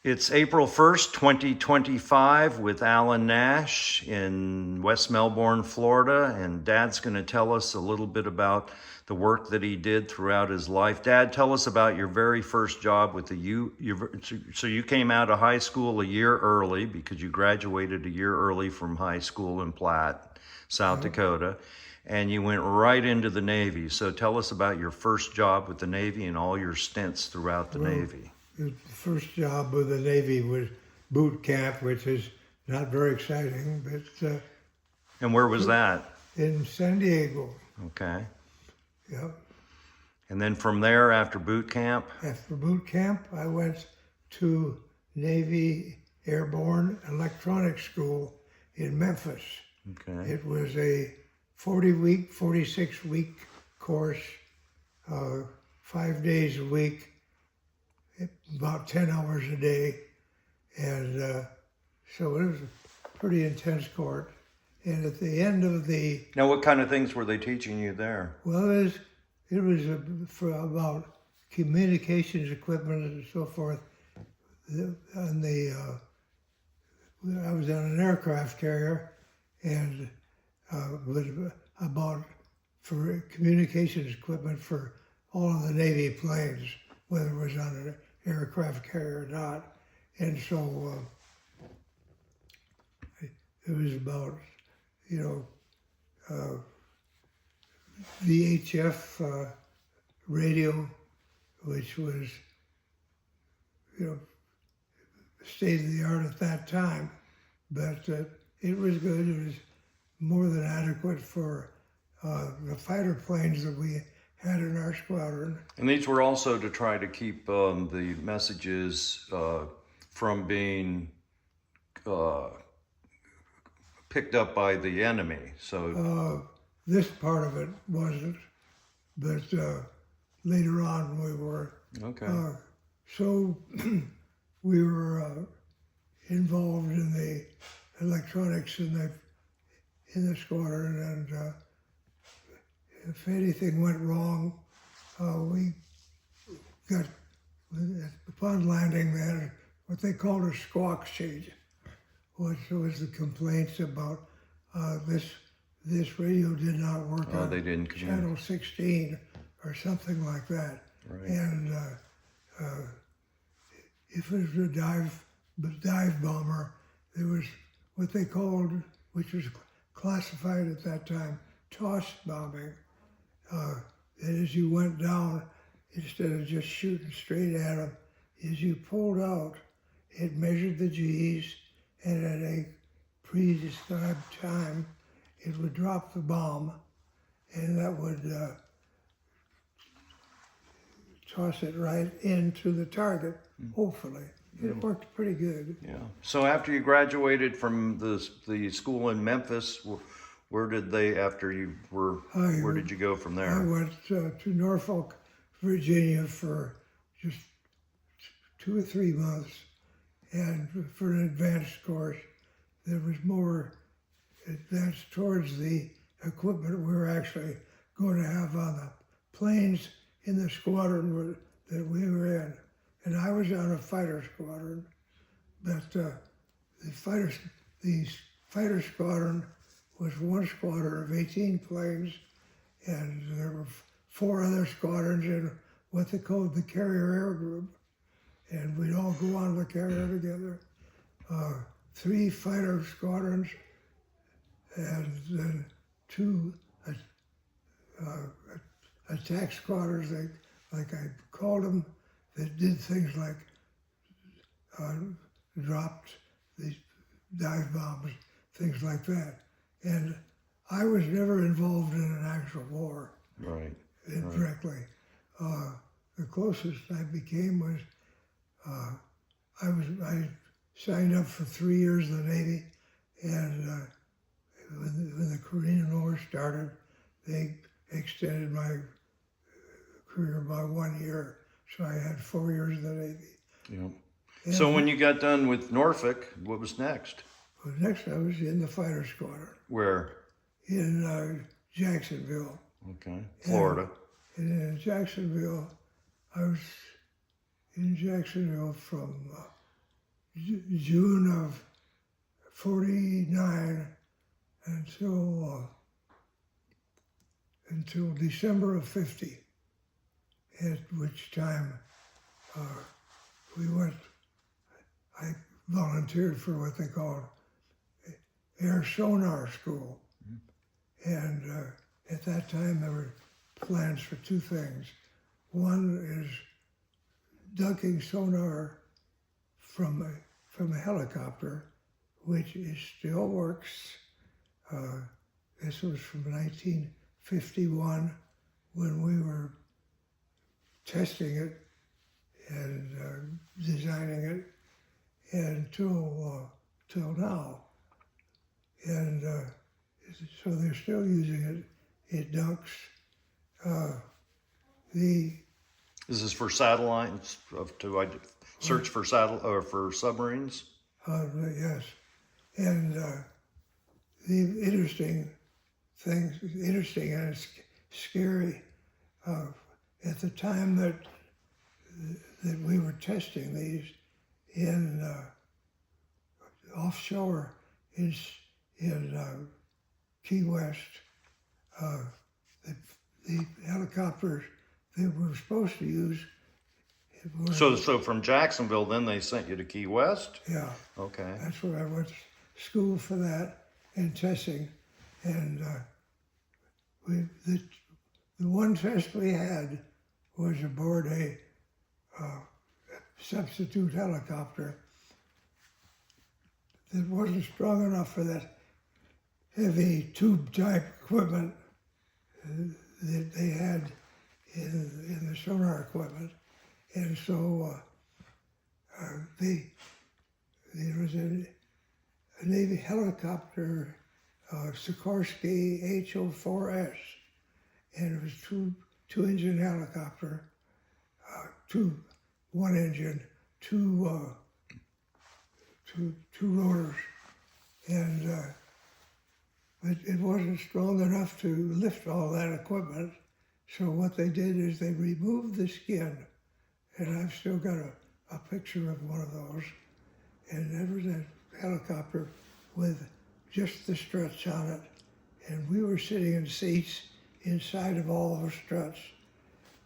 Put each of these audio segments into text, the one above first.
It's April 1st, 2025 with Alan Nash in West Melbourne, Florida, and Dad's going to tell us a little bit about the work that he did throughout his life. Dad, tell us about your very first job with the so you came out of high school a year early because you graduated a year early from high school in Platte, South Dakota, and you went right into the Navy. So tell us about your first job with the Navy and all your stints throughout the Navy. The first job with the Navy was boot camp, which is not very exciting, but And where was that? in San Diego. Okay. Yeah. And then from there, after boot camp? After boot camp, I went to Navy Airborne Electronics School in Memphis. Okay. It was a 40-week, 46-week course, 5 days a week, about 10 hours a day. And so it was a pretty intense course. And at the end of the... Now, what kind of things were they teaching you there? Well, it was for about communications equipment and so forth. On I was on an aircraft carrier, and about for communications equipment for all of the Navy planes, whether it was on an aircraft carrier or not. And so it was about, VHF radio, which was, state of the art at that time, but it was good. It was more than adequate for the fighter planes that we had in our squadron. And these were also to try to keep the messages from being picked up by the enemy. So this part of it wasn't, but later on we were. Okay. So we were involved in the electronics in the squadron, and if anything went wrong, we got, upon landing, they had what they called a squawk sheet, which was the complaints about this radio did not work on they didn't channel 16 or something like that. Right. And if it was a dive bomber, there was what they called, which was classified at that time, toss bombing. That as you went down, instead of just shooting straight at them, as you pulled out, it measured the G's, and at a prescribed time, it would drop the bomb, and that would toss it right into the target, hopefully. It worked pretty good. Yeah. So after you graduated from the school in Memphis, where did they, after you were, where did you go from I there? went to Norfolk, Virginia for just 2 or 3 months, and for an advanced course that was more advanced towards the equipment we were actually going to have on the planes in the squadron that we were in. And I was on a fighter squadron, but the fighter squadron was one squadron of 18 planes, and there were 4 other squadrons in what they called the Carrier Air Group, and we'd all go on the carrier together. 3 fighter squadrons, and then 2 attack squadrons, like I called them, that did things like dropped these dive bombs, things like that. And I was never involved in an actual war. Right. Directly. The closest I became was I signed up for 3 years in the Navy, and when the Korean War started, they extended my career by 1 year, so I had 4 years in the Navy. Yeah. So when you got done with Norfolk, what was next? Well, next I was in the fighter squadron Where? in Jacksonville. Okay. Florida. And in Jacksonville, I was in Jacksonville from June of 49 until December of 50, at which time we went, I volunteered for what they called air sonar school. And at that time there were plans for two things. One is ducking sonar from a helicopter, which still works. This was from 1951 when we were testing it and designing it, and till now. And so they're still using it. It ducks. This is for satellites to search for for submarines. Yes, and the interesting and it's scary. At the time that we were testing these in offshore in Key West, the helicopters they were supposed to use. So from Jacksonville, then they sent you to Key West? Yeah. Okay. That's where I went to school for that and testing. And the one test we had was aboard a substitute helicopter that wasn't strong enough for that heavy tube type equipment that they had in the sonar equipment. And so there was a Navy helicopter, Sikorsky HO4S, and it was two engine helicopter, one engine, two rotors, and but it wasn't strong enough to lift all that equipment. So what they did is they removed the skin, and I've still got a picture of one of those. And there was a helicopter with just the struts on it. And we were sitting in seats inside of all those struts.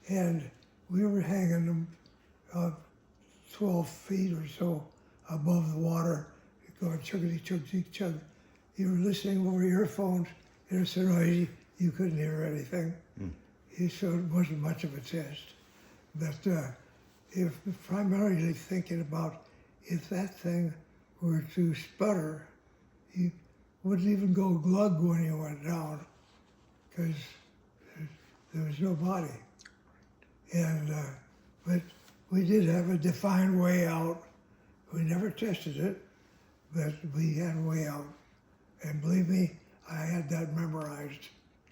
And we were hanging them 12 feet or so above the water, going chuggity chug chug. You were listening over earphones, and it was so noisy you couldn't hear anything. So it wasn't much of a test. But if primarily thinking about if that thing were to sputter, you wouldn't even go glug when you went down, because there was no body. And but we did have a defined way out. We never tested it, but we had a way out. And believe me, I had that memorized.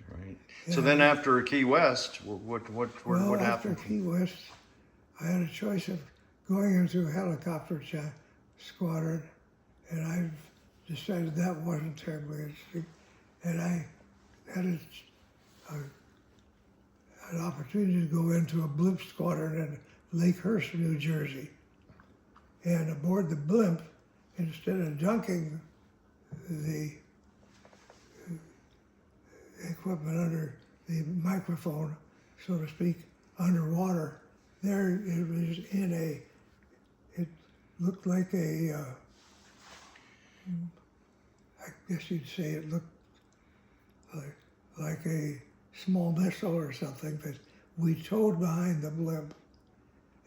Right. So then after Key West, what After happened? Key West, I had a choice of going into a helicopter squadron, and I decided that wasn't terribly interesting. And I had an opportunity to go into a blimp squadron in Lakehurst, New Jersey. And aboard the blimp, instead of dunking the equipment under the microphone, so to speak, underwater, there it was it looked like I guess you'd say it looked like a small missile or something that we towed behind the blimp.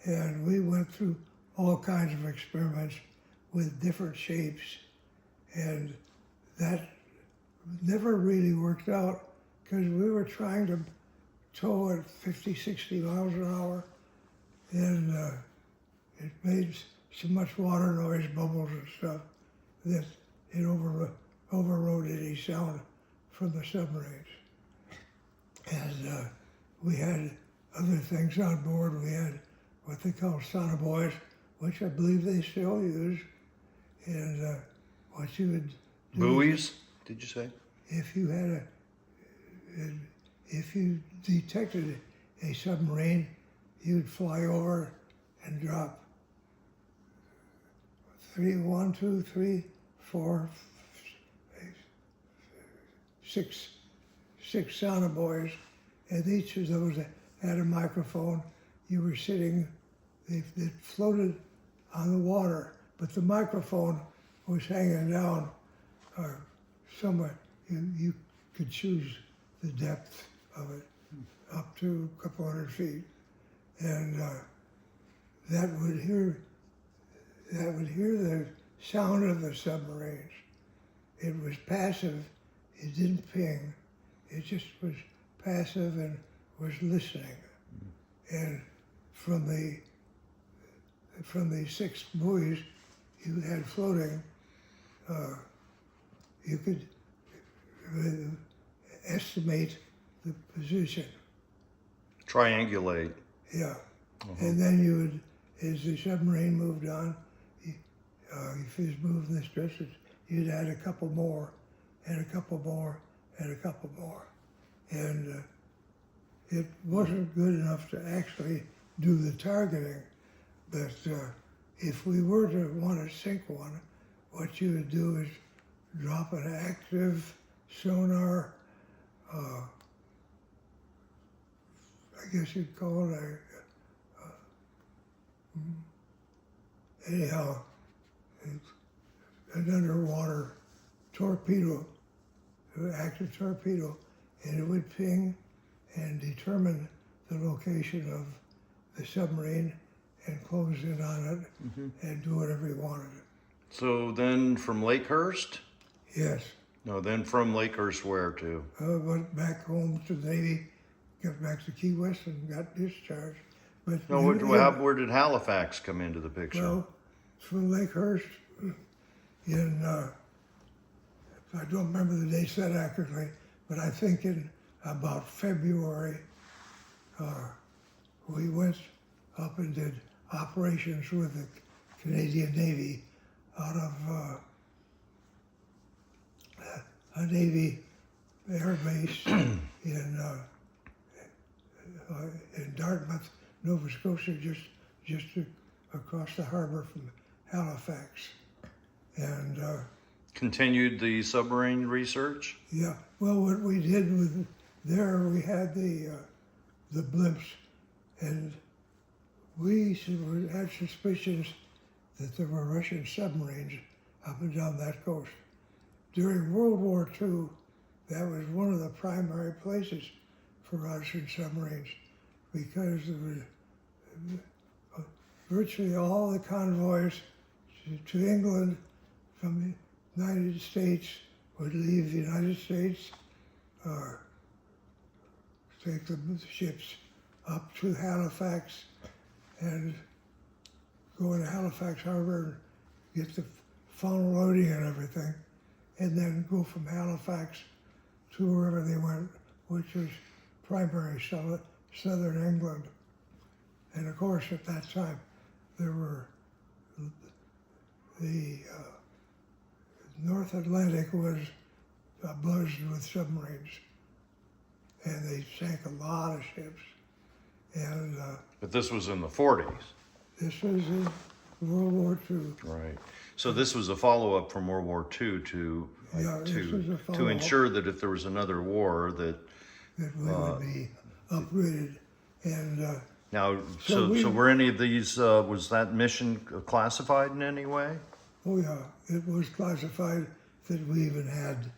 And we went through all kinds of experiments with different shapes, and that never really worked out because we were trying to tow at 50, 60 miles an hour, and it made so much water noise, bubbles and stuff, that it overrode any sound from the submarines. And we had other things on board. We had what they call sonobuoys, which I believe they still use. And what you would do, Buoys, did you say? if you detected a submarine, you'd fly over and drop 1, 2, 3, 4, 6 sonobuoys, and each of those had a microphone. You were sitting, they floated on the water, but the microphone was hanging down somewhere. You could choose the depth of it, up to a couple hundred feet, and that would hear the sound of the submarines. It was passive. It didn't ping. It just was passive and was listening. And from the 6 buoys you had floating, you could estimate the position. Triangulate. Yeah. And then you would, as the submarine moved on, if it was moving this distance, you'd add a couple more, and a couple more, and a couple more. And it wasn't good enough to actually do the targeting, but if we were to want to sink one, what you would do is drop an active sonar, I guess you'd call it anyhow, an underwater torpedo, an active torpedo, and it would ping and determine the location of the submarine and close in on it and do whatever you wanted. So then from Lakehurst? Yes. No, then from Lakehurst where to? Went back home to the Navy, got back to Key West and got discharged. But No, where did Halifax come into the picture? well, from Lakehurst in, I don't remember the dates that accurately, but I think in about February, we went up and did operations with the Canadian Navy out of a Navy air base in Dartmouth, Nova Scotia, just across the harbor from Halifax. And Continued the submarine research? yeah, well, what we did with there, we had the blimps, and we had suspicions that there were Russian submarines up and down that coast. During World War II, that was one of the primary places for Russian submarines, because there was virtually all the convoys to England from the United States would leave the United States, take the ships up to Halifax and go into Halifax Harbor and get the final loading and everything, and then go from Halifax to wherever they went, which was primary southern England. And of course, at that time, there were the North Atlantic was buzzed with submarines, and they sank a lot of ships. And But this was in the 40s. this was in World War II. Right. So this was a follow-up from World War II to Yeah, this was a to follow-up. ensure that if there was another war that That we would be upgraded. And now So we- so were any of these was that mission classified in any way? oh yeah, it was classified that we even had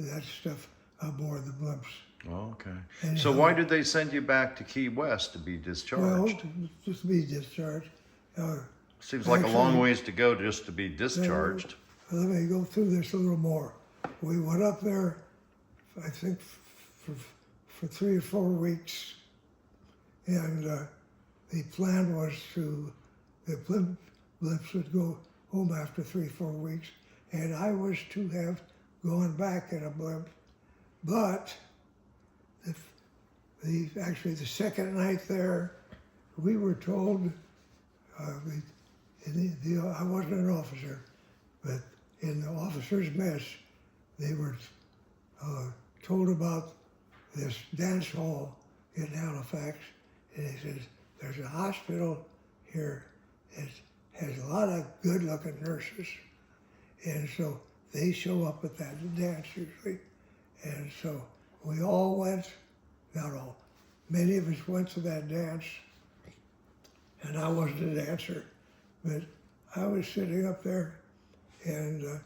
that stuff aboard the blimps. Oh, okay. And So how- why did they send you back to Key West to be Well, discharged? just to be discharged. Seems like a long actually- ways to go just to be discharged. Let me go through this a little more. We went up there, I think, for 3 or 4 weeks, and the plan was the blimps would go home after 3 or 4 weeks, and I was to have gone back in a blimp, but actually the second night there, we were told, I wasn't an officer, but in the officers' mess, they were told about this dance hall in Halifax, and he says, there's a hospital here. It has a lot of good-looking nurses, and so they show up at that dance usually. And so we all went, not all, many of us went to that dance, and I wasn't a dancer, but I was sitting up there, and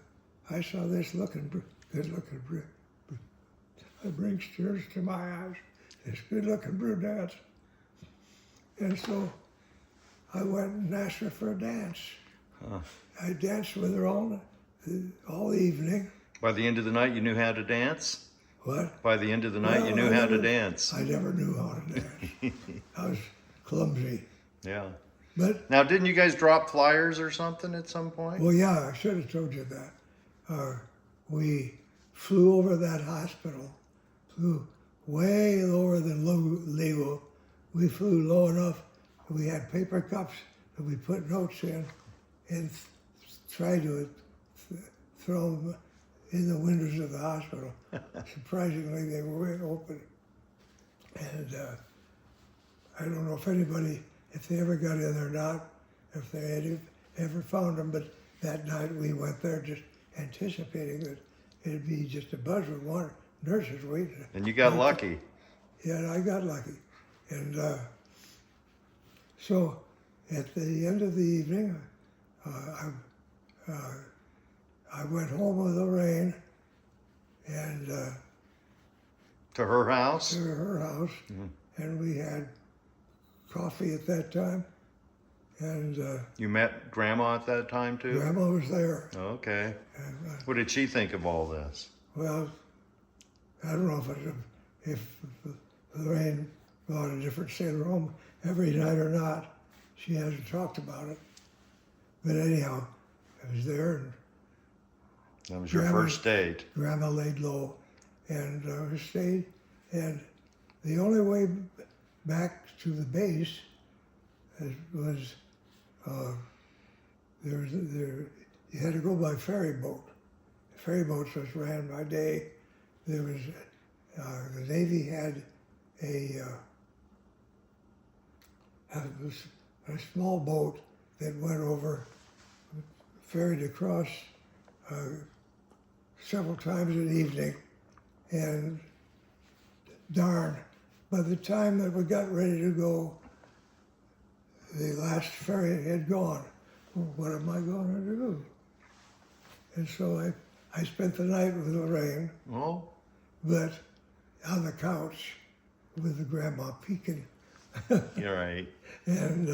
I saw this good-looking, it brings tears to my eyes, this good-looking brunette. And so I went and asked her for a dance. Huh. I danced with her all evening. By the end of the night, you knew how to dance? What? By the end of the night, you Well, knew how to dance. I never knew how to dance. I was clumsy. Yeah. But, Now, didn't you guys drop flyers or something at some point? well, yeah, I should have told you that. We flew over that hospital, flew way lower than legal. We flew low enough that we had paper cups that we put notes in and tried to throw them in the windows of the hospital. Surprisingly, they were open. And I don't know if they ever got in or not, if they had ever found them, but that night we went there just anticipating that it'd be just a buzz with one nurses waiting. And you got lucky. Yeah, and I got lucky. And so at the end of the evening, I went home with Lorraine and To her house? to her house, and we had coffee at that time. And You met Grandma at that time, too? Grandma was there. Okay. And, What did she think of all this? well, I don't know if Lorraine bought a different sailor home every night or not. She hasn't talked about it. But anyhow, I was there, and That was your Grandma- first date. Grandma laid low, and we stayed. And the only way back to the base was you had to go by ferry boat. Ferry boats was ran by day. There was the Navy had a small boat that went over, ferried across several times an evening, and darn, by the time that we got ready to go, the last ferry had gone. Well, what am I going to do? And so I spent the night with Lorraine, Oh, but on the couch with the grandma peeking. you're right. And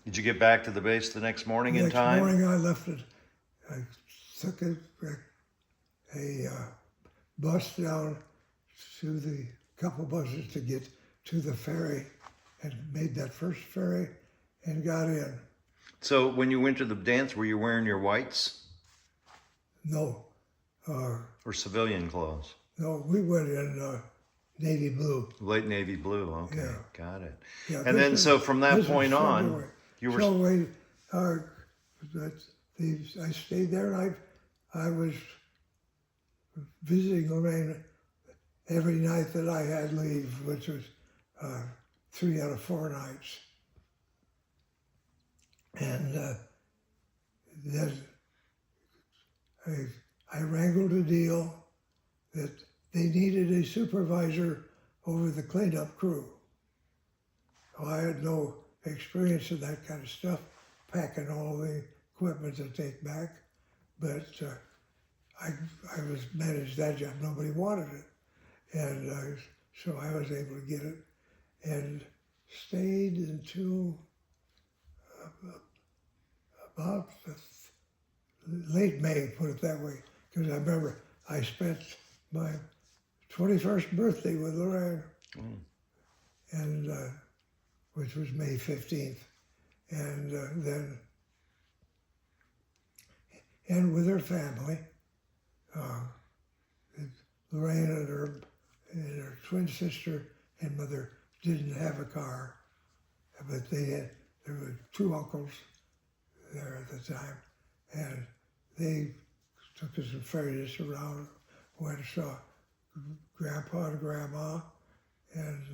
Did you get back to the base the next morning in next time? morning I left it. I took a bus down to the couple buses to get to the ferry, and made that first ferry and got in. So when you went to the dance, were you wearing your whites No, or civilian clothes? no, we went in navy blue. Light navy blue. Okay, Yeah. got it. Yeah, And then, this so is- from that this is point on, February. you were. So I stayed there, and I was visiting Lorraine every night that I had leave, which was 3 out of 4 nights. And then I wrangled a deal that they needed a supervisor over the cleanup crew. Well, I had no experience in that kind of stuff, packing all the equipment to take back, but I was managed that job. Nobody wanted it, and so I was able to get it, and stayed until about late May, put it that way, because I remember I spent my 21st birthday with Lorraine, and which was May 15th, and then with her family. Lorraine and her twin sister and mother didn't have a car, but there were 2 uncles there at the time, and they took us and ferried us around, went and saw Grandpa and Grandma, and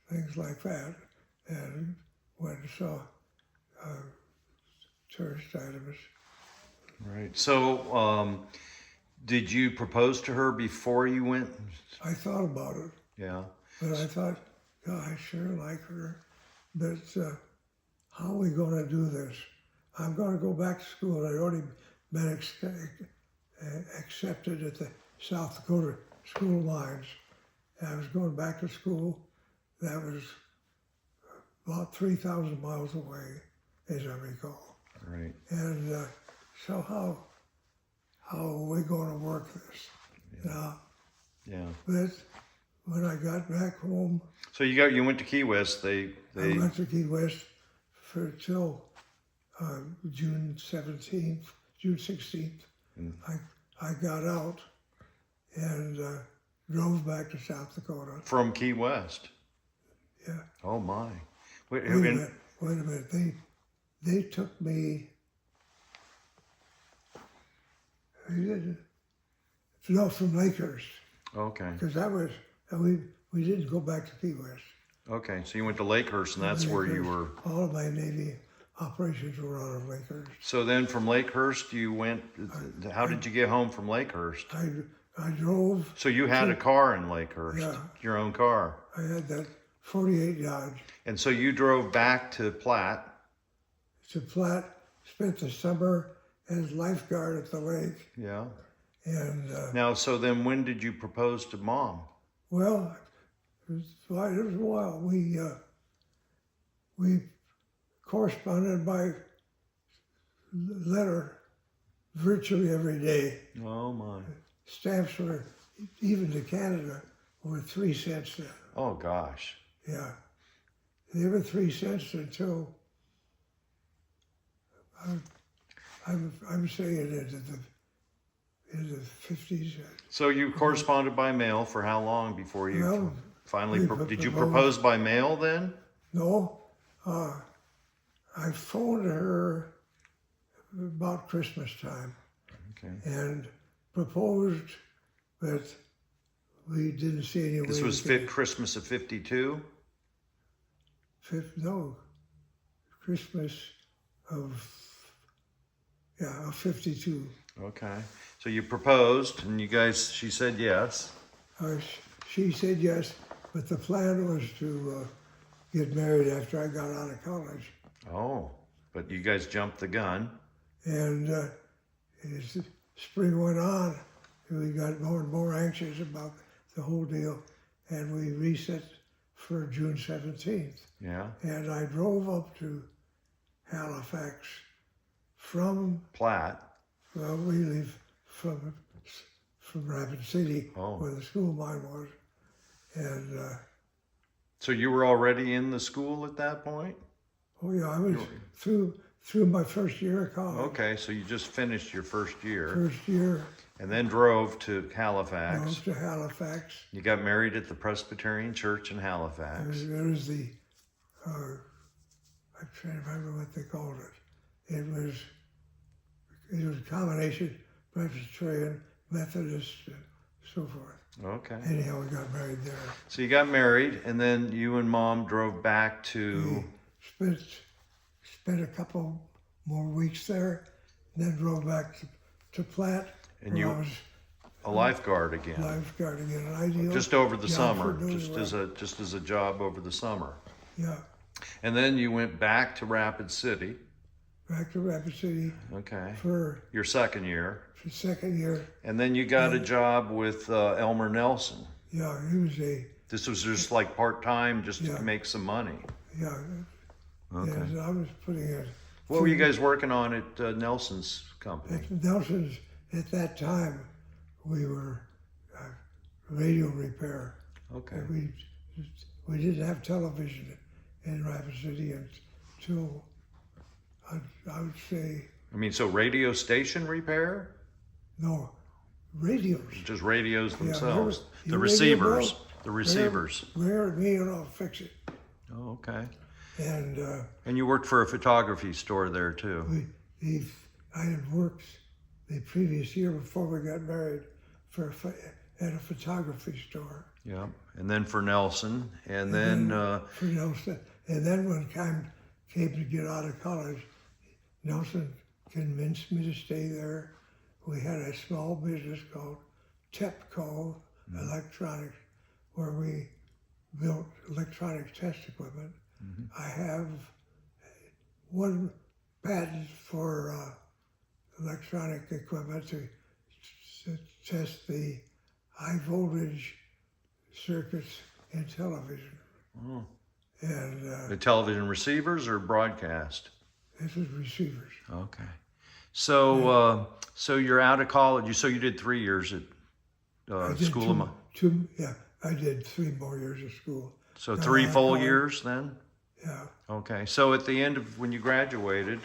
things like that, and went and saw tourist items. Right. So, did you propose to her before you went? I thought about it, Yeah. but I thought, God, I sure like her, but how are we going to do this? I'm going to go back to school. I'd already been accepted at the South Dakota school lines. And I was going back to school. That was about 3,000 miles away, as I recall. Right. And so how are we going to work this? Now, Yeah. but when I got back home, So you went to Key West. I went to Key West till June 17th, June 16th. I got out and drove back to South Dakota. From Key West. Yeah. Oh my. Wait, Wait a minute. They took me. No, from Lakehurst, Okay. because we didn't go back to Key West. Okay. So you went to Lakehurst, and that's where you were. All of my Navy operations were out of Lakehurst. So then from Lakehurst, you went. How did you get home from Lakehurst? I drove. So you had a car in Lakehurst, Yeah. your own car. I had that 48 Dodge And so you drove back to Platte. to Platte. Spent the summer as lifeguard at the lake, Yeah. and Now, so then when did you propose to Mom? well, it was a while. We corresponded by letter virtually every day. Oh my. Stamps were, even to Canada, were 3 cents then. Oh gosh. Yeah. They were 3 cents until I'm saying in the 50s. So you corresponded by mail for how long before you Well, finally, we did you proposed- propose by mail then? No, I phoned her about Christmas time Okay. and proposed, but we didn't see any way. This was to get Christmas of 52? no, Christmas of 52. Okay. So you proposed and she said yes. She said yes, but the plan was to get married after I got out of college. Oh, but you guys jumped the gun. And as the spring went on, we got more and more anxious about the whole deal, and we reset for June 17th. Yeah. And I drove up to Halifax from, Platte. well, we live from Rapid City, Oh. where the school mine was. And, So you were already in the school at that point? oh yeah, I was through my first year of college. Okay, so you just finished your first year First year, and then drove to Halifax. drove to Halifax. You got married at the Presbyterian Church in Halifax. There was the, I'm trying to remember what they called it. It was a combination, Presbyterian, Methodist, and so forth. Okay. Anyhow, we got married there. So you got married, and then you and Mom drove back to. Spent a couple more weeks there, and then drove back to Platte. And where you- I was A lifeguard again. lifeguard again. An ideal Just over the job summer, for doing just as a job over the summer. Yeah, And then you went back to Rapid City. back to Rapid City Okay. for Your second year. the second year. And then you got a job with Elmer Nelson. Yeah, he was This was just like part-time, just Yeah. to make some money. yeah. Okay. And I was putting it. What were you guys working on at Nelson's company? At Nelson's, at that time, we were radio repair. Okay. We didn't have television in Rapid City until I would say I mean, so radio station repair? no radios. Just radios themselves. your The radio receivers. bill, The receivers. Rare me and I'll fix it. Oh, okay. And And you worked for a photography store there too. I had worked the previous year before we got married at a photography store. Yeah. And then for Nelson. And then For Nelson. And then when time came to get out of college, Nelson convinced me to stay there. We had a small business called TEPCO Electronics, where we built electronic test equipment. I have one patent for electronic equipment to test the high voltage circuits in television. Oh. And The television receivers or broadcast? this is receivers. Okay. So, so you're out of college. So you did 3 years at I did School of yeah, I did 3 more years of school. So Got 3 out of full college. years then? Yeah. Okay. So at the end of when you graduated,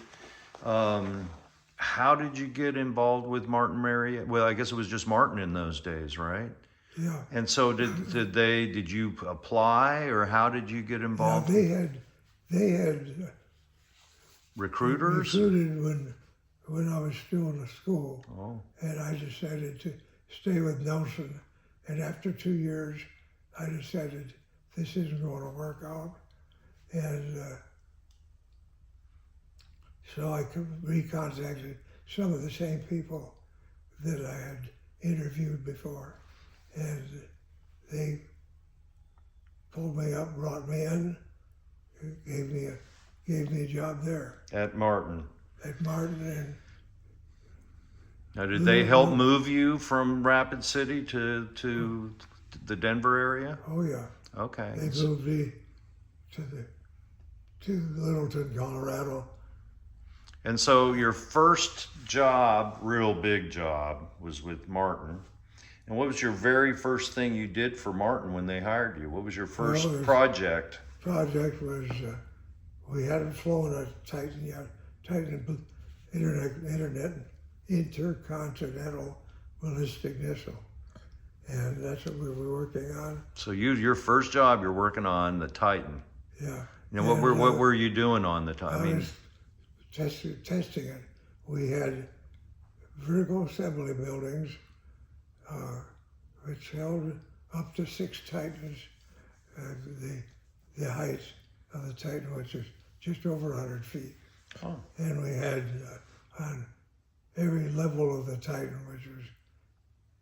how did you get involved with Martin Marietta? Well, I guess it was just Martin in those days, right? Yeah. And so did you apply, or how did you get Now, involved? they had Recruiters? recruited when I was still in the school, Oh, and I decided to stay with Nelson. And after 2 years, I decided this isn't going to work out, and so I recontacted some of the same people that I had interviewed before, and they pulled me up, brought me in, gave me a job there at Martin. at Martin, and Now, did they help move you from Rapid City to the Denver area? oh yeah, Okay. they moved me to Littleton, Colorado. And so your first job, real big job, was with Martin. And what was your very first thing you did for Martin when they hired you? What was your first Well, it was- project? Project was we hadn't flown a Titan yet, Titan intercontinental ballistic missile, and that's what we were working on. So your first job, you're working on the Titan. Yeah. And what were you doing on the Titan? I I mean, was testing it. We had vertical assembly buildings, which held up to 6 Titans. The height of the Titan, which is just over 100 feet. oh, And we had on every level of the Titan, which was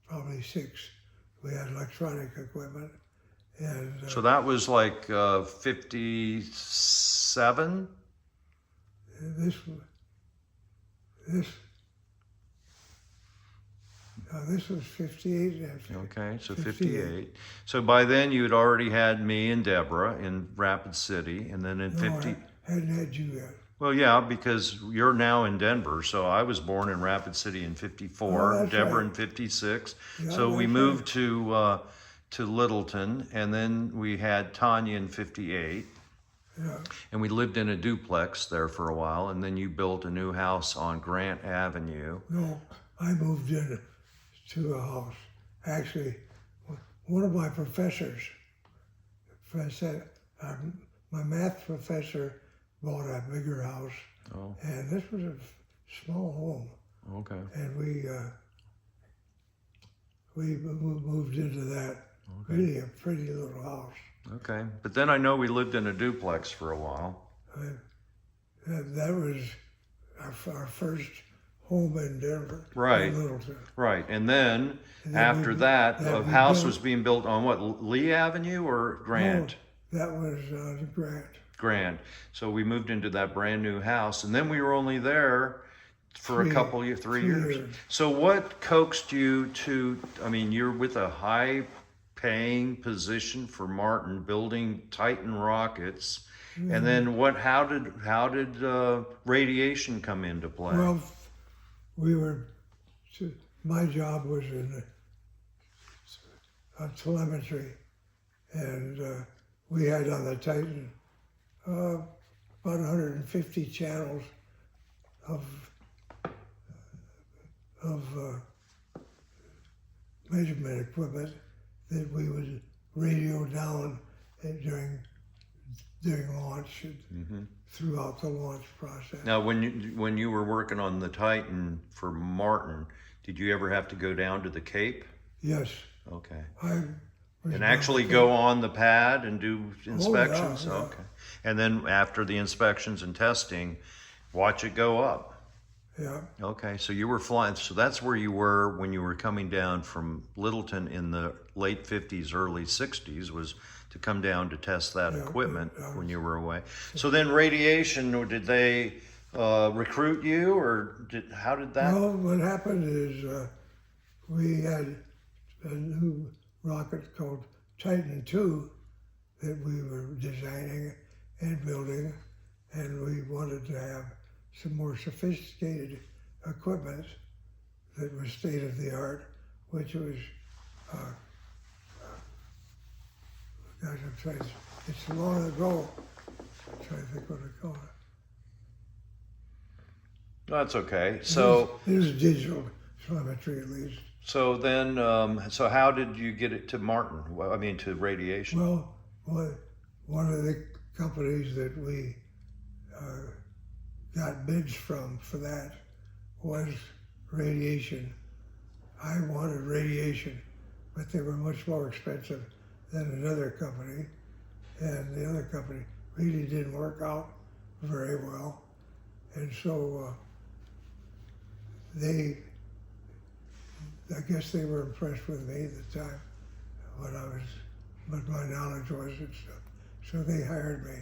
probably 6, we had electronic equipment. And so that was like 57? This was 58 and Okay, so 58. 58. So by then you had already had me and Deborah in Rapid City, and then in no, 50. I hadn't had you yet. Well, yeah, because you're now in Denver. So I was born in Rapid City in 54, Oh, that's Deborah right. in 56. Yeah, So we that's moved to Littleton, and then we had Tanya in 58. Yeah. And we lived in a duplex there for a while, and then you built a new house on Grant Avenue. No, I moved in to a house. Actually, one of my professors said, my math professor bought a bigger house, Oh, and this was a small home, okay. and we moved into that. Okay. Really a pretty little house. Okay. But then I know we lived in a duplex for a while. That was our first home in Denver. Right. In Littleton. Right. And then And then after that, then a we house built- was being built on what, Lee Avenue or Grant? Oh, that was Grant. Grant. So we moved into that brand new house, and then we were only there for a couple years, 3 3 years. years. So what coaxed you to, I mean, you're with a high paying position for Martin building Titan rockets. And then how did radiation come into play? Well, my job was in telemetry, and we had on the Titan about 150 channels of measurement equipment that we would radio down during launch and throughout the launch process. Now, when you were working on the Titan for Martin, did you ever have to go down to the Cape? Yes, Okay. I was And actually go on the pad and do inspections? yeah. Okay. And then after the inspections and testing, Watch it go up. Yeah, Okay, so you were flying. So that's where you were when you were coming down from Littleton in the late 50s, early 60s, was to come down to test that yeah. equipment I when was- you were away. So then radiation, or did they recruit you, or how did that? Well, what happened is we had a new rocket called Titan II that we were designing and building, and we wanted to have some more sophisticated equipment that was state of the art, which was, gosh, I'm trying, it's long ago. I'm trying to think what I call it. That's okay. So It was digital telemetry at least. so then so how did you get it to Martin? Well, I mean to radiation. Well, one of the companies that we got bids from for that was radiation. I wanted radiation, but they were much more expensive than another company, and the other company really didn't work out very well, and so I guess they were impressed with me at the time, what my knowledge was and stuff. So they hired me.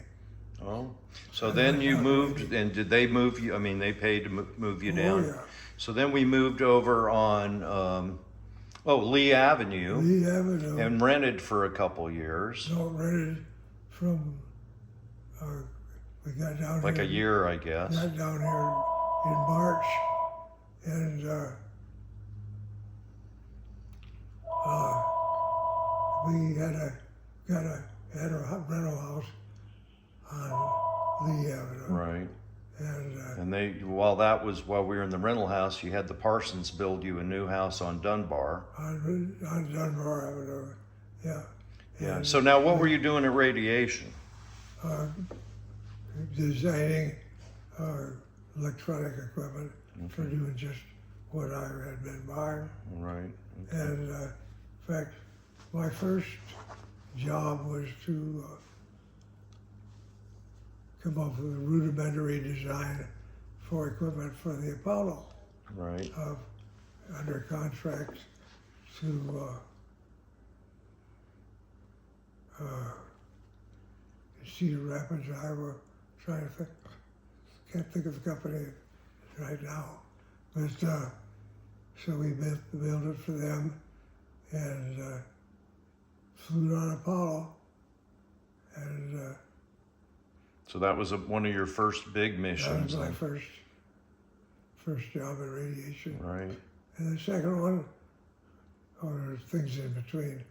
Oh, so then you moved, and did they move you? I mean, they paid to move you down. Oh, yeah. So then we moved over on Lee Avenue Lee Avenue. and rented for a couple years, So rented from, we got down like here. a year, I guess. Got down here in March, and we had a rental house on Lee Avenue, Right. and And while we were in the rental house, you had the Parsons build you a new house on Dunbar. on Dunbar Avenue, yeah. Yeah. And, So now what were you doing at radiation? designing electronic equipment for doing just what I had been buying. Right. And in fact, my first job was to come up with a rudimentary design for equipment for the Apollo, Right. under contract to Cedar Rapids, Iowa. Trying to think, can't think of the company right now, but so we built it for them, and flew it on Apollo, and So that was one of your first big that missions. was my then. first job in radiation. Right. And the second one, or there's things in between,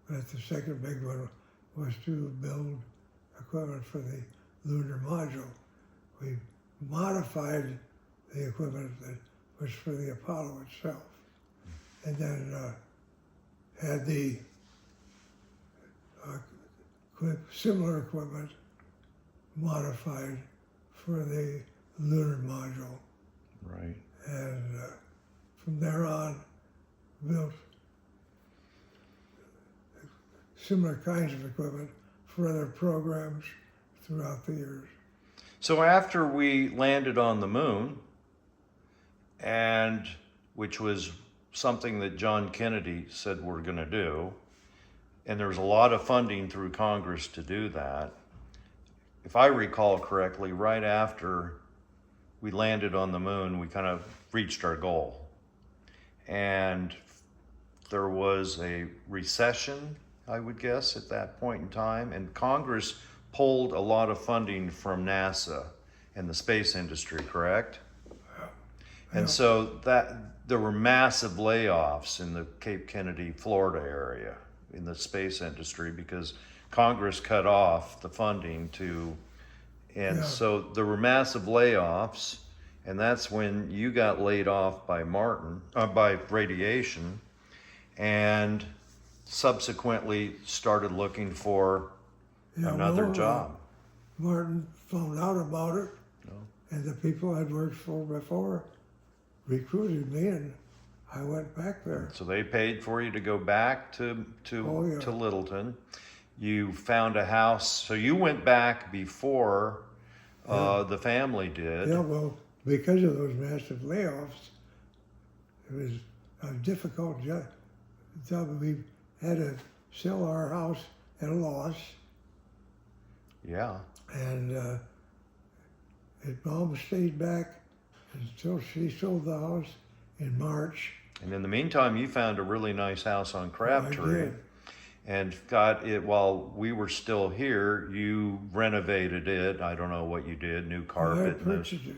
but the second big one was to build equipment for the lunar module. We modified the equipment that was for the Apollo itself, and then had the similar equipment modified for the lunar module. Right. And from there on, built similar kinds of equipment for other programs throughout the years. So after we landed on the moon, and which was something that John Kennedy said we're going to do, and there was a lot of funding through Congress to do that. If I recall correctly, right after we landed on the moon, we kind of reached our goal. And there was a recession, I would guess, at that point in time, and Congress pulled a lot of funding from NASA and the space industry, correct? And so there were massive layoffs in the Cape Kennedy, Florida area in the space industry because Congress cut off the funding and Yeah. so there were massive layoffs, and that's when you got laid off by by radiation, and subsequently started looking for Yeah, another well, job. Martin found out about it, and the people I'd worked for before recruited me, and I went back there. So they paid for you to go back to Oh, yeah. to Littleton. You found a house. So you went back before The family did. Yeah, well, because of those massive layoffs, it was a difficult job. We had to sell our house at a loss, Yeah. and Mom stayed back until she sold the house in March. And in the meantime, you found a really nice house on I Crabtree. did. And got it while we were still here. You renovated it. I don't know what you did. New I carpet. And purchased it.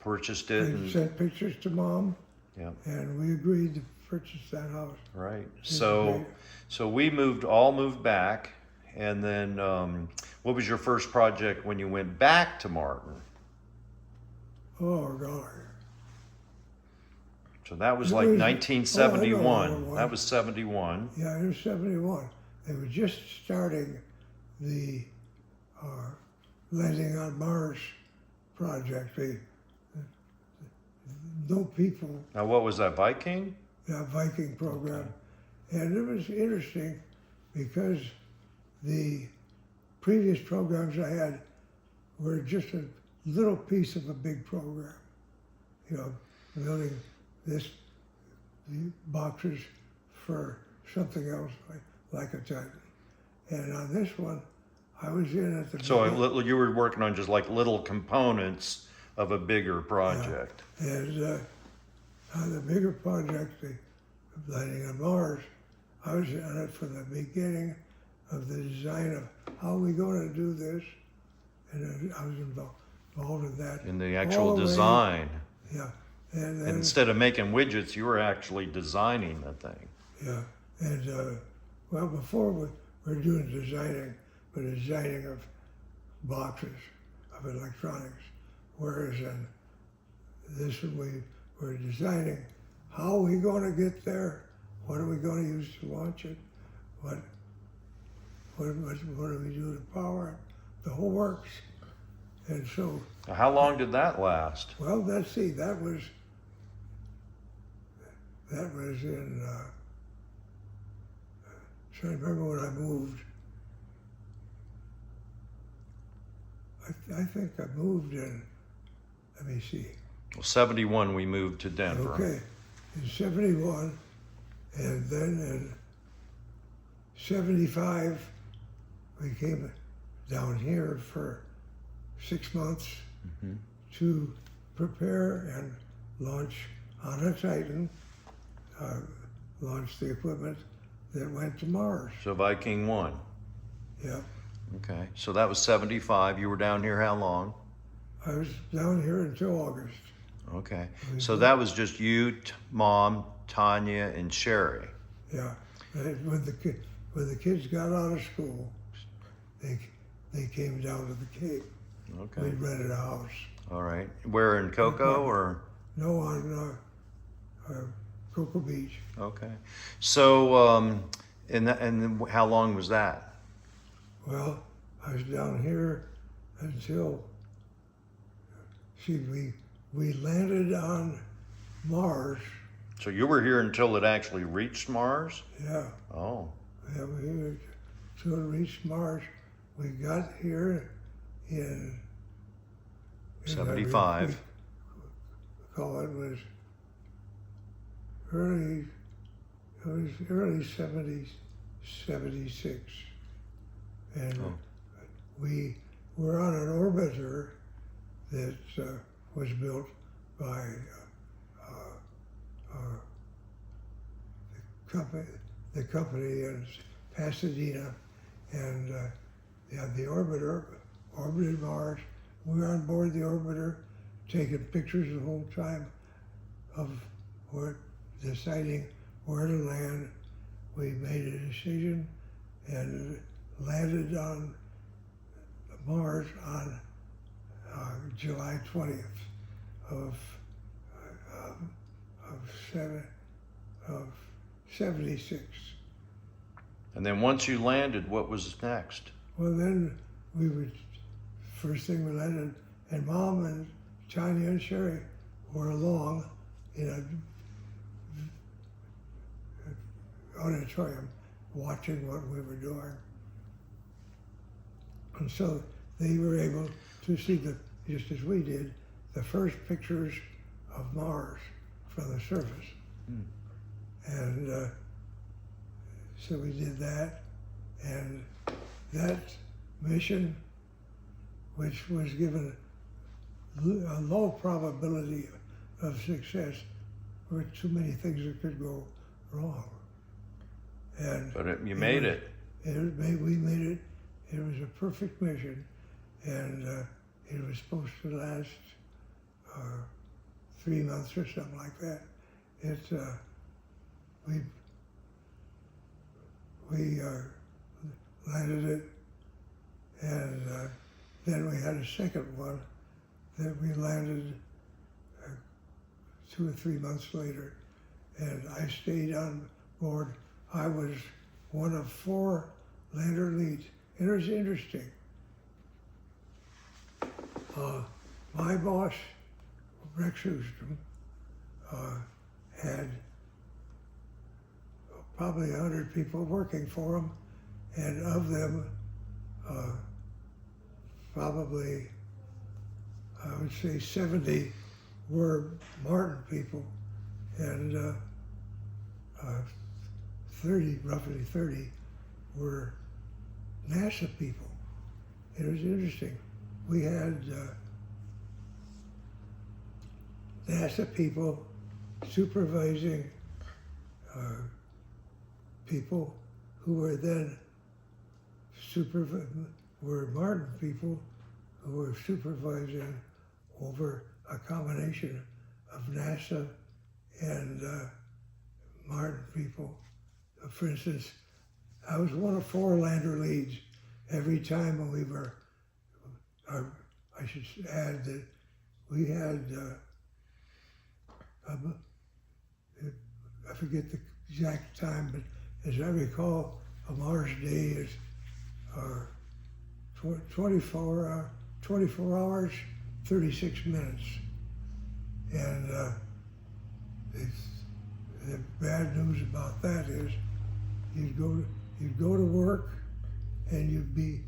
purchased I it. And, sent pictures to Mom, yeah. and we agreed to purchase that house. Right. It was So, great. so we moved back, and then what was your first project when you went back to Martin? Oh, God. So that was It like was- 1971. oh, I know. That was 71. Yeah, it was 71. They were just starting the Landing on Mars project. No people, Now, what was that, Viking? that Viking program. And it was interesting because the previous programs I had were just a little piece of a big program. You know, building the boxes for something else like a Titan. And on this one, I was in at the So beginning, you were working on just like little components of a bigger project. and on the bigger project, the Landing on Mars, I was in it from the beginning of the design of how we going to do this, and I was involved in that. In the all actual the way- design. Yeah, and And then instead of making widgets, you were actually designing the thing. yeah, and well, before we were doing designing, but designing of boxes of electronics, whereas in this one we were designing how are we going to get there, what are we going to use to launch it, what do we do to power it, the whole works, and so How long did that last? well, let's see, that was in. Trying to remember when I moved. I think I moved in. Let me see. Well, 71, we moved to Denver. Okay, in '71, and then in '75, we came down here for 6 months to prepare and launch on a Titan, launch the equipment that went to Mars. So Viking 1. Yeah, Okay. So that was 75. You were down here how long? I was down here until August. Okay. So that was just you, Mom, Tanya, and Sherry. Yeah, and when the kids got out of school, they came down to the Cape. Okay. We rented a house. All right. Where in Cocoa or? No, on Cocoa Beach. Okay. So, and then how long was that? Well, I was down here until we landed on Mars. So you were here until it actually reached Mars? Yeah, Oh. yeah, we were until it reached Mars. We got here in 75. We call it was early 70s, 76. And Oh. we were on an orbiter that was built by the company in Pasadena, and the orbiter orbited Mars. We were on board the orbiter, taking pictures the whole time of deciding where to land. We made a decision and landed on Mars on July 20th of 76. And then once you landed, what was next? Well, then first thing we landed, and Mom and Tanya and Sherry were along in an auditorium watching what we were doing. And so they were able to see the just as we did, the first pictures of Mars from the surface. And so we did that, and that mission, which was given a low probability of success, there were too many things that could go wrong. And But you made it. We made it. It was a perfect mission, and it was supposed to last 3 months or something like that. We landed it, and then we had a second one that we landed 2 or 3 months later, and I stayed on board. I was one of 4 lander leads. It was interesting. My boss, Rex Houston, had probably 100 people working for him, and of them, probably, I would say 70 were Martin people, and roughly 30 were NASA people. It was interesting. We had NASA people supervising people who were then were Martin people who were supervising over a combination of NASA and Martin people. For instance, I was one of 4 lander leads. Every time when we were, I should add that we had, I forget the exact time, but as I recall, a Mars day is 24 hours, 36 minutes. And the bad news about that is you'd go to work and you'd be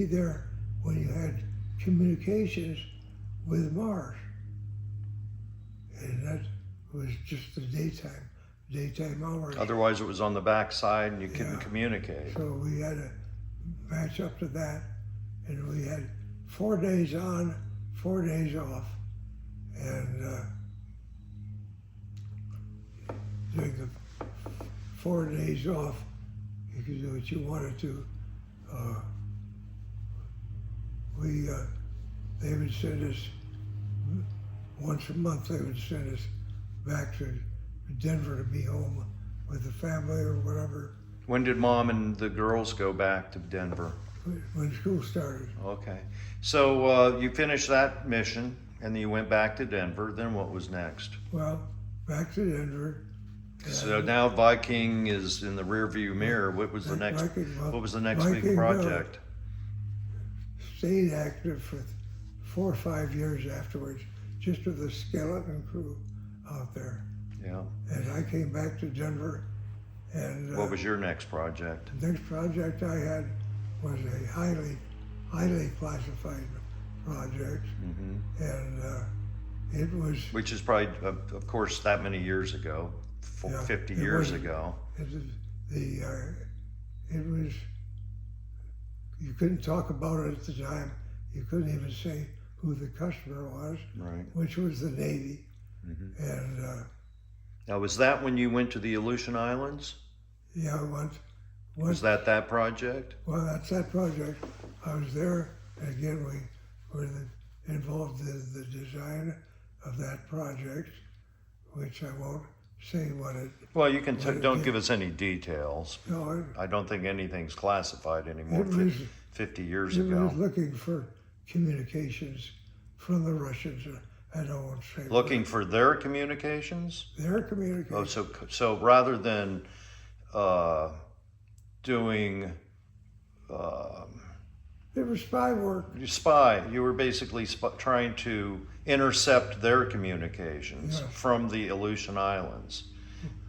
there when you had communications with Mars. And that was just the daytime hours. Otherwise, it was on the backside and you couldn't Yeah. communicate. So we had to match up to that, and we had 4 days on, 4 days off, and during the 4 days off, you could do what you wanted to. They would send us, once a month they would send us back to Denver to be home with the family or whatever When did Mom and the girls go back to Denver? when school started. Okay. So you finished that mission and then you went back to Denver. Then what was next? Well, back to Denver. So now Viking is in the rearview mirror. What was the next? What was the next big Viking, project? Stayed active for 4 or 5 years afterwards, just with a skeleton crew out there. Yeah. And I came back to Denver, and What was your next project? the next project I had was a highly classified project, and it was Which is probably, of course, that many years ago, Yeah, 50 it years was. ago. It was, you couldn't talk about it at the time. You couldn't even say who the customer was, Right. which was the Navy. And Now, was that when you went to the Aleutian Islands? yeah, Was that project? well, that's that project. I was there, and again, we were involved in the design of that project, which I won't say what it, Well, you can What it don't did. give us any details. no, I don't think anything's classified anymore. It was- 50 years it ago. was looking for communications from the Russians. I don't want to say Looking for their communications? their Oh, communications. so rather than doing It was spy work. you were basically trying to intercept their communications Yeah. from the Aleutian Islands.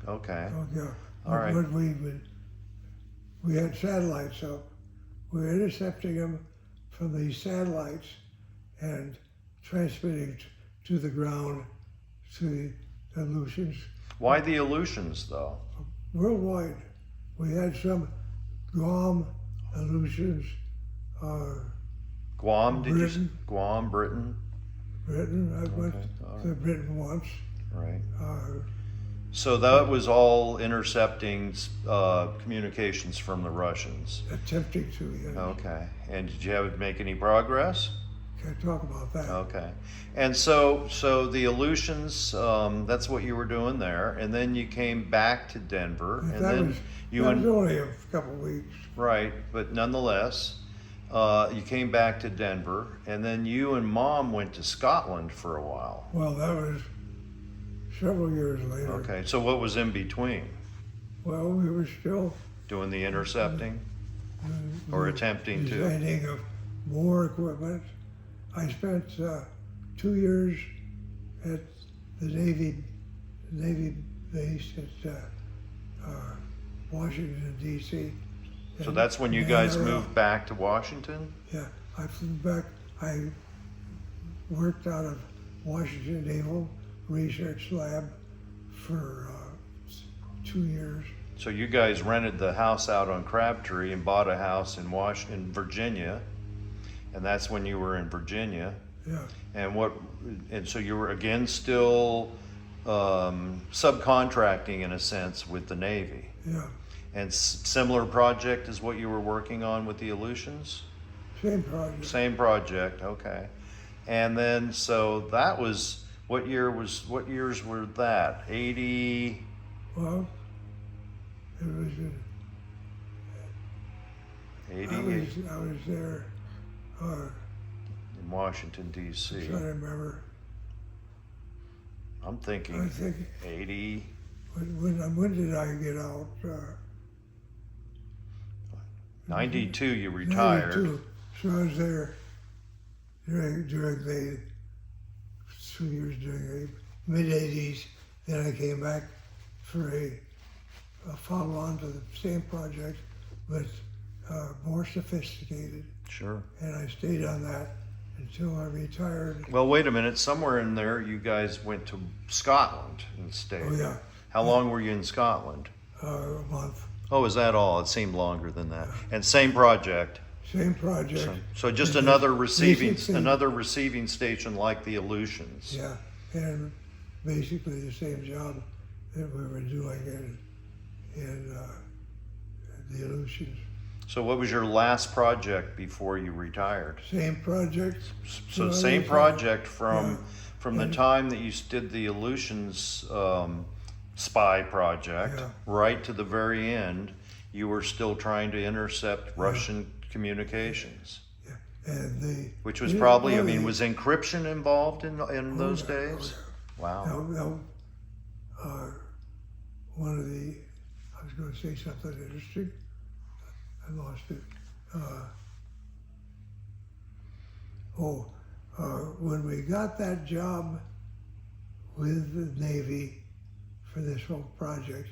Okay. Oh, yeah. All right. But we had satellites up. We were intercepting them from these satellites, and transmitting to the ground to the Aleutians Why the Aleutians, though? worldwide. We had some Guam Aleutians, Guam, did you say? Britain. Guam, Britain? Britain. I went all to Britain once. Right. Uh, So that was all intercepting communications from the Russians. attempting to. Yes. Okay. And did you have to make any progress? Can't talk about that. Okay. And so the Aleutians, that's what you were doing there, and then you came back to Denver, and that then was, you that and was only a couple of weeks. right, but nonetheless, you came back to Denver, and then you and Mom went to Scotland for a while. Well, that was several years later. Okay. So what was in between? Well, we were still Doing the intercepting or attempting to? designing of more equipment. I spent 2 years at the Navy base at Washington, D.C. So And that's when you then guys I, moved back to Washington? Yeah, I flew back. I worked out of Washington Naval Research Lab for 2 years. So you guys rented the house out on Crabtree and bought a house in Virginia, and that's when you were in Virginia. Yeah, And so you were again still subcontracting in a sense with the Navy. yeah, And similar project is what you were working on with the Aleutians? same project. Same project, okay. And then so that was what years were that? 80. Well, it was. 88 I was there. in Washington, D.C. Trying to remember. I'm I thinking think 80. when did I get out? 92 you retired. 92. So I was there during the 2 years during the mid '80s. Then I came back for a follow-on to the same project, but more sophisticated. Sure. And I stayed on that until I retired. Well, wait a minute. Somewhere in there you guys went to Scotland and stayed. Oh yeah, How long were you in Scotland? a month. Oh, is that all? It seemed longer than that. And same project. Same project. So just And another basically- receiving station like the Aleutians. Yeah, and basically the same job that we were doing in the Aleutians. So what was your last project before you retired? Same project. So Well, same yeah. project from the And- time that you did the Aleutians spy project Yeah. right to the very end, you were still trying to intercept Russian communications, Yeah, and the which was yeah, probably, I well, mean, the- was encryption involved in those yeah, days? Wow. No, one of the, I was going to say something interesting. I lost it. When we got that job with the Navy for this whole project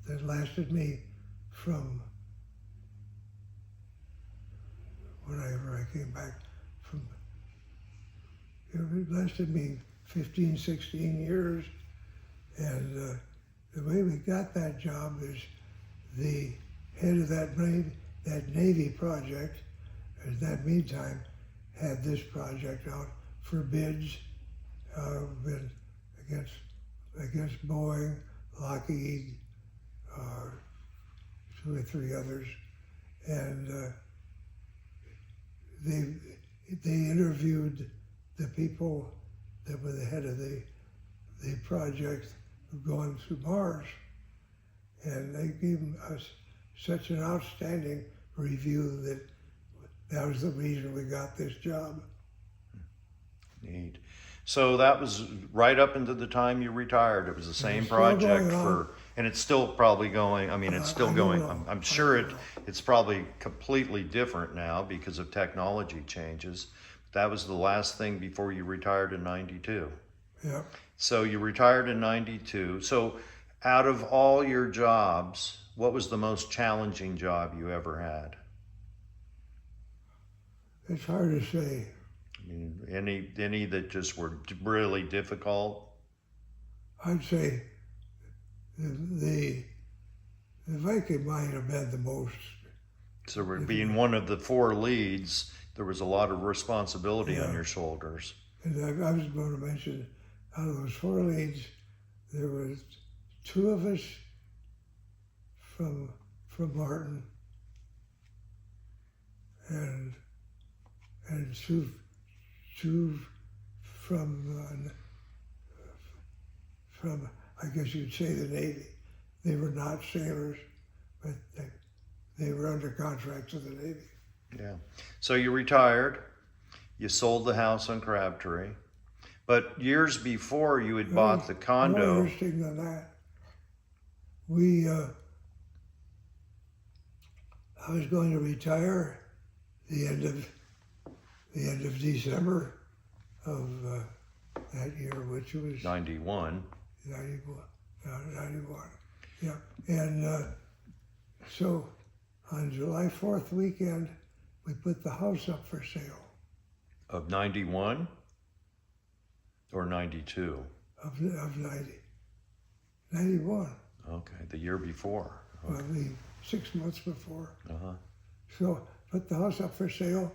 that lasted me from whenever I came back from, it lasted me 15, 16 years. And the way we got that job is the head of that Navy project, at that meantime, had this project out for bids against Boeing, Lockheed, 2 or 3 others, and they interviewed the people that were the head of the project going to Mars, and they gave us such an outstanding review that was the reason we got this job. Neat. So that was right up into the time you retired. It was the same still project going on. and it's still probably going. I mean, it's still I don't going. know. I'm I sure don't know. it's probably completely different now because of technology changes. That was the last thing before you retired in '92. Yeah. So you retired in '92. So out of all your jobs, what was the most challenging job you ever had? It's hard to say. I mean, any that just were really difficult? I'd say the Viking might have been the most. So being one of the 4 leads, there was a lot of responsibility on Yeah. your shoulders. And I was going to mention, out of those 4 leads, there was 2 of us from Martin, and 2 from I guess you'd say the Navy. They were not sailors, but they were under contract to the Navy. Yeah. So you retired, you sold the house on Crabtree, but years before you had bought the More condo. interesting than that, we I was going to retire the end of December of that year, which was 91. 91. Yeah, and so on July 4th weekend, we put the house up for sale. Of 91 or 92? Of 91. Okay, the year before. Well, 6 months before. Uh-huh. So put the house up for sale.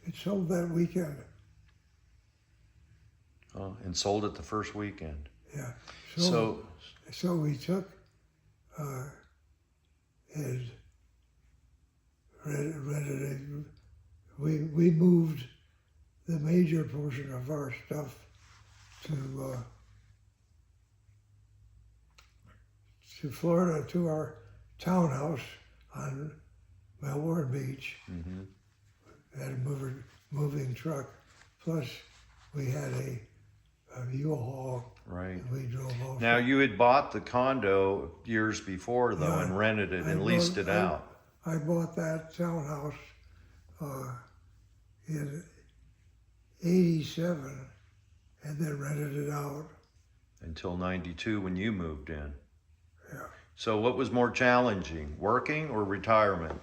It sold that weekend. Oh, and sold it the first weekend. Yeah. So So we took and rented it. We moved the major portion of our stuff to Florida, to our townhouse on Melbourne Beach. Had a moving truck. Plus, we had a U-Haul. right. And we drove off. Now you had bought the condo years before though, Yeah. and rented it and I leased bought- it out. I bought that townhouse in '87 and then rented it out. Until 92 when you moved in. Yeah. So what was more challenging, working or retirement?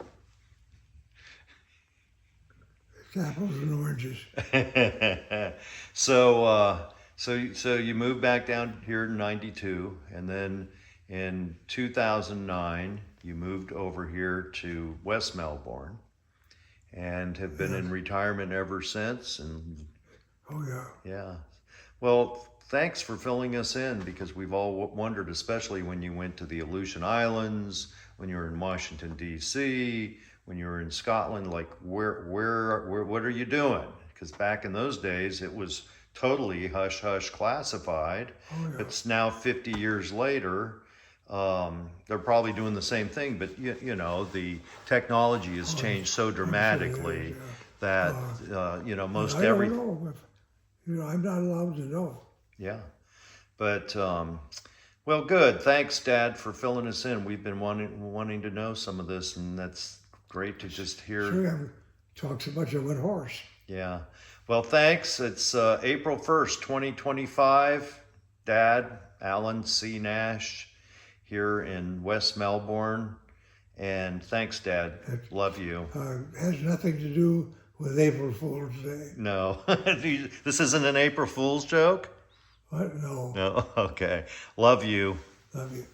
It's apples and oranges. So you moved back down here in 92, and then in 2009 you moved over here to West Melbourne and have been in retirement ever since. And Oh, yeah. yeah, well, thanks for filling us in, because we've all wondered, especially when you went to the Aleutian Islands, when you were in Washington D.C., when you were in Scotland, like where what are you doing? Because back in those days it was totally hush hush classified. Oh, yeah. It's now 50 years later. They're probably doing the same thing, but you know, the technology has changed so dramatically yeah. that you know, most I don't everything. know if, I'm not allowed to know. Yeah, but well, good. Thanks, Dad, for filling us in. We've been wanting to know some of this, and that's great to just hear. Sure, I haven't talked so much of a horse. Yeah. Well, thanks. It's April 1st, 2025. Dad, Alan C. Nash, here in West Melbourne. And thanks, Dad. Love you. Has nothing to do with April Fool's Day. No, this isn't an April Fool's joke? What? No. No, okay. Love you. Love you.